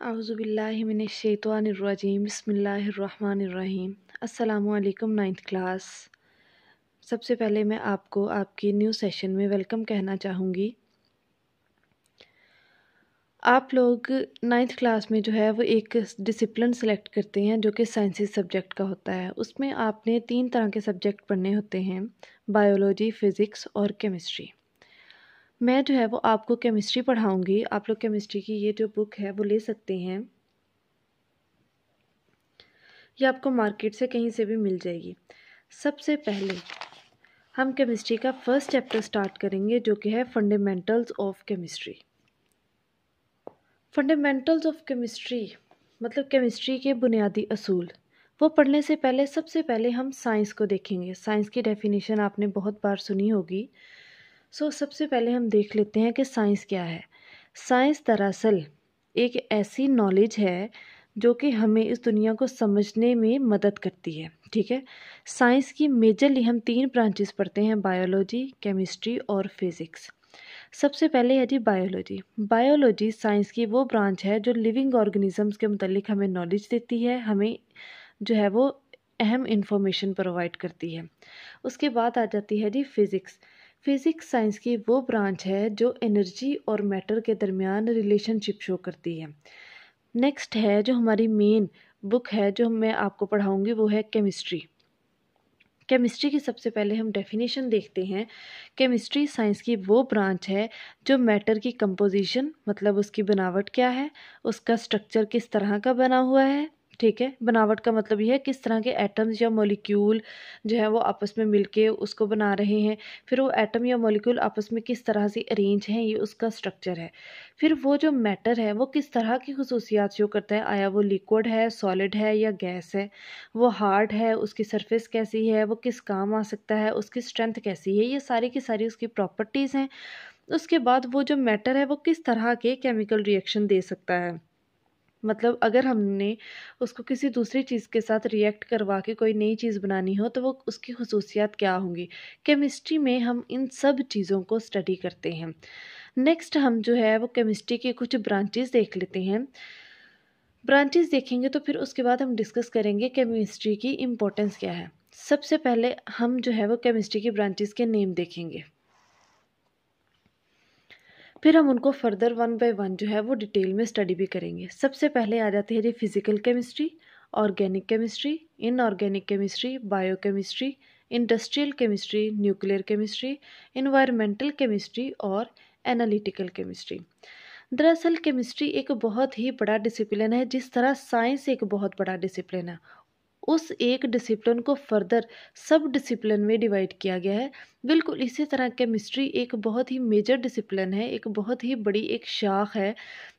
आउज़ुबिल्लाहिमिनश्शैतानिर्रजीम बिस्मिल्लाहिर्रहमानिर्रहीम। अस्सलामुअलैकुम ninth class. सबसे पहले मैं आपको आपकी न्यू सेशन में वेलकम कहना चाहूँगी। आप लोग नाइन्थ क्लास में जो है वो एक डिसिप्लिन सेलेक्ट करते हैं जो कि साइंसेस सब्जेक्ट का होता है। उसमें आपने 3 तरह के सब्जेक्ट पढ़ने होते हैं, बायोलॉजी, फ़िज़िक्स और केमिस्ट्री। मैं जो है वो आपको केमिस्ट्री पढ़ाऊँगी। आप लोग केमिस्ट्री की ये जो बुक है वो ले सकते हैं। ये आपको मार्केट से कहीं से भी मिल जाएगी। सबसे पहले हम केमिस्ट्री का फर्स्ट चैप्टर स्टार्ट करेंगे जो कि है fundamentals of chemistry. Fundamentals of chemistry मतलब केमिस्ट्री के बुनियादी असूल। वो पढ़ने से पहले सबसे पहले हम साइंस को देखेंगे। साइंस की डेफिनेशन आपने बहुत बार सुनी होगी। सबसे पहले हम देख लेते हैं कि साइंस क्या है। साइंस दरअसल एक ऐसी नॉलेज है जो कि हमें इस दुनिया को समझने में मदद करती है। ठीक है, साइंस की मेजरली हम 3 ब्रांचेस पढ़ते हैं, बायोलॉजी, केमिस्ट्री और फिज़िक्स। सबसे पहले है जी बायोलॉजी। बायोलॉजी साइंस की वो ब्रांच है जो लिविंग ऑर्गेनिजम्स के मुतालिक हमें नॉलेज देती है, हमें जो है वो अहम इंफॉर्मेशन प्रोवाइड करती है। उसके बाद आ जाती है जी फिज़िक्स। फिज़िक्स साइंस की वो ब्रांच है जो एनर्जी और मैटर के दरमियान रिलेशनशिप शो करती है। नेक्स्ट है जो हमारी मेन बुक है जो मैं आपको पढ़ाऊँगी वो है केमिस्ट्री। केमिस्ट्री की सबसे पहले हम डेफिनेशन देखते हैं। केमिस्ट्री साइंस की वो ब्रांच है जो मैटर की कंपोजिशन मतलब उसकी बनावट क्या है, उसका स्ट्रक्चर किस तरह का बना हुआ है। ठीक है, बनावट का मतलब ये है किस तरह के एटम्स या मॉलिक्यूल जो है वो आपस में मिलके उसको बना रहे हैं, फिर वो एटम या मॉलिक्यूल आपस में किस तरह से अरेंज हैं, ये उसका स्ट्रक्चर है। फिर वो जो मैटर है वो किस तरह की खुसूसियात शो करता है, आया वो लिक्विड है, सॉलिड है या गैस है, वो हार्ड है, उसकी सरफेस कैसी है, वो किस काम आ सकता है, उसकी स्ट्रेंथ कैसी है, ये सारी की सारी उसकी प्रॉपर्टीज़ हैं। उसके बाद वो जो मैटर है वो किस तरह के केमिकल रिएक्शन दे सकता है, मतलब अगर हमने उसको किसी दूसरी चीज़ के साथ रिएक्ट करवा के कोई नई चीज़ बनानी हो तो वो उसकी खुसूसियात क्या होंगी। केमिस्ट्री में हम इन सब चीज़ों को स्टडी करते हैं। नेक्स्ट हम जो है वो केमिस्ट्री के कुछ ब्रांचेस देख लेते हैं। ब्रांचेस देखेंगे तो फिर उसके बाद हम डिस्कस करेंगे केमिस्ट्री की इम्पोर्टेंस क्या है। सबसे पहले हम जो है वो केमिस्ट्री की ब्रांचेस के नेम देखेंगे, फिर हम उनको फर्दर वन बाय वन जो है वो डिटेल में स्टडी भी करेंगे। सबसे पहले आ जाती है ji physical chemistry, organic chemistry, inorganic chemistry, biochemistry, industrial chemistry, nuclear chemistry, environmental chemistry और एनालिटिकल केमिस्ट्री। दरअसल केमिस्ट्री एक बहुत ही बड़ा डिसिप्लिन है, जिस तरह साइंस एक बहुत बड़ा डिसिप्लिन है, उस एक डिसिप्लिन को फर्दर सब डिसिप्लिन में डिवाइड किया गया है। बिल्कुल इसी तरह केमिस्ट्री एक बहुत ही मेजर डिसिप्लिन है, एक बहुत ही बड़ी एक शाख है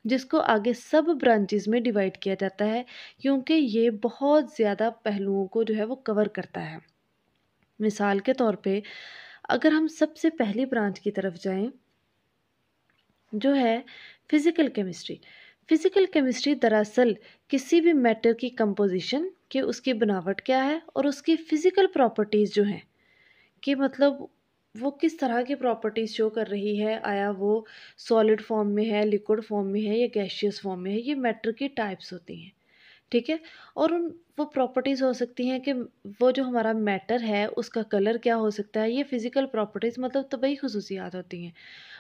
जिसको आगे सब ब्रांचेस में डिवाइड किया जाता है, क्योंकि ये बहुत ज़्यादा पहलुओं को जो है वो कवर करता है। मिसाल के तौर पे अगर हम सबसे पहली ब्रांच की तरफ जाएं जो है फिज़िकल केमिस्ट्री। फिज़िकल केमिस्ट्री दरअसल किसी भी मैटर की कंपोजिशन कि उसकी बनावट क्या है और उसकी फ़िज़िकल प्रॉपर्टीज़ जो हैं कि मतलब वो किस तरह की प्रॉपर्टीज़ शो कर रही है, आया वो सॉलिड फॉर्म में है, लिक्विड फॉर्म में है या गैसियस फॉर्म में है, ये मैटर की टाइप्स होती हैं। ठीक है, और उन वो प्रॉपर्टीज़ हो सकती हैं कि वो जो हमारा मैटर है उसका कलर क्या हो सकता है, ये फ़िज़िकल प्रॉपर्टीज़ मतलब तभी खुसूसियात होती हैं।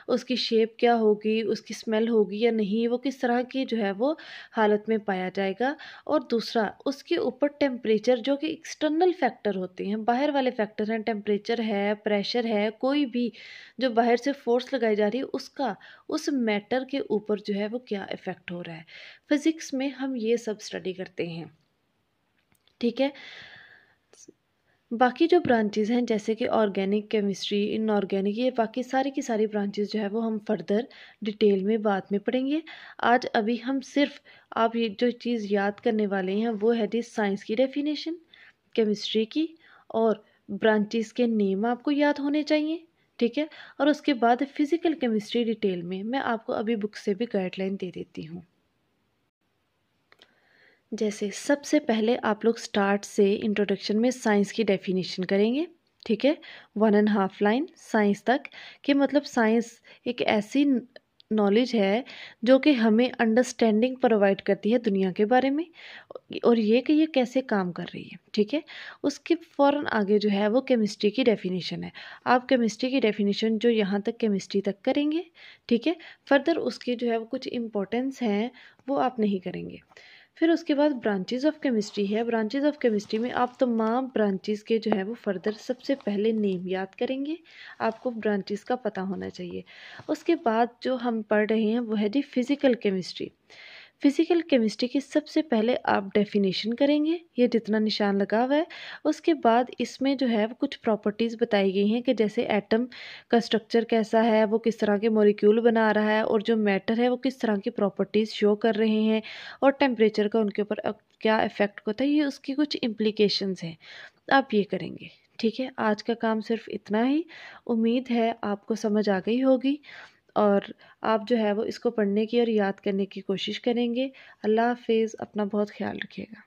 उसकी शेप क्या होगी, उसकी स्मेल होगी या नहीं, वो किस तरह की जो है वो हालत में पाया जाएगा। और दूसरा उसके ऊपर टेम्परेचर जो कि एक्सटर्नल फैक्टर होते हैं, बाहर वाले फैक्टर हैं, टेम्परेचर है, प्रेशर है, कोई भी जो बाहर से फोर्स लगाई जा रही है उसका उस मैटर के ऊपर जो है वो क्या इफ़ेक्ट हो रहा है। फिज़िक्स में हम ये सब स्टडी करते हैं। ठीक है, बाकी जो ब्रांचेज़ हैं जैसे कि ऑर्गेनिक केमिस्ट्री, इनऑर्गेनिक, ये बाकी सारी की सारी ब्रांचेज़ जो है वो हम फर्दर डिटेल में बाद में पढ़ेंगे। आज अभी हम सिर्फ आप ये जो चीज़ याद करने वाले हैं वो है जी साइंस की डेफिनेशन, केमिस्ट्री की, और ब्रांचेज़ के नेम आपको याद होने चाहिए। ठीक है, और उसके बाद फिज़िकल केमिस्ट्री डिटेल में मैं आपको अभी बुक से भी गाइडलाइन दे देती हूँ। जैसे सबसे पहले आप लोग स्टार्ट से इंट्रोडक्शन में साइंस की डेफिनेशन करेंगे। ठीक है, 1.5 लाइन साइंस तक कि मतलब साइंस एक ऐसी नॉलेज है जो कि हमें अंडरस्टैंडिंग प्रोवाइड करती है दुनिया के बारे में, और ये कि ये कैसे काम कर रही है। ठीक है, उसके फ़ौरन आगे जो है वो केमिस्ट्री की डेफिनेशन है। आप केमिस्ट्री की डेफिनेशन जो यहाँ तक केमिस्ट्री तक करेंगे, ठीक है, फर्दर उसके जो है वो कुछ इंपॉर्टेंस हैं वो आप नहीं करेंगे। फिर उसके बाद ब्रांचेस ऑफ केमिस्ट्री है। ब्रांचेस ऑफ केमिस्ट्री में आप तमाम ब्रांचेस के जो है वो फर्दर सबसे पहले नेम याद करेंगे, आपको ब्रांचेस का पता होना चाहिए। उसके बाद जो हम पढ़ रहे हैं वो है जी फिज़िकल केमिस्ट्री। फिज़िकल केमिस्ट्री की सबसे पहले आप डेफिनेशन करेंगे, ये जितना निशान लगा हुआ है। उसके बाद इसमें जो है वो कुछ प्रॉपर्टीज़ बताई गई हैं कि जैसे एटम का स्ट्रक्चर कैसा है, वो किस तरह के मॉलिक्यूल बना रहा है, और जो मैटर है वो किस तरह की प्रॉपर्टीज़ शो कर रहे हैं, और टेम्परेचर का उनके ऊपर क्या इफ़ेक्ट होता है, ये उसकी कुछ इम्प्लीकेशंस हैं। आप ये करेंगे। ठीक है, आज का काम सिर्फ इतना ही। उम्मीद है आपको समझ आ गई होगी, और आप जो है वो इसको पढ़ने की और याद करने की कोशिश करेंगे। अल्लाह हाफ़िज़, अपना बहुत ख़्याल रखिएगा।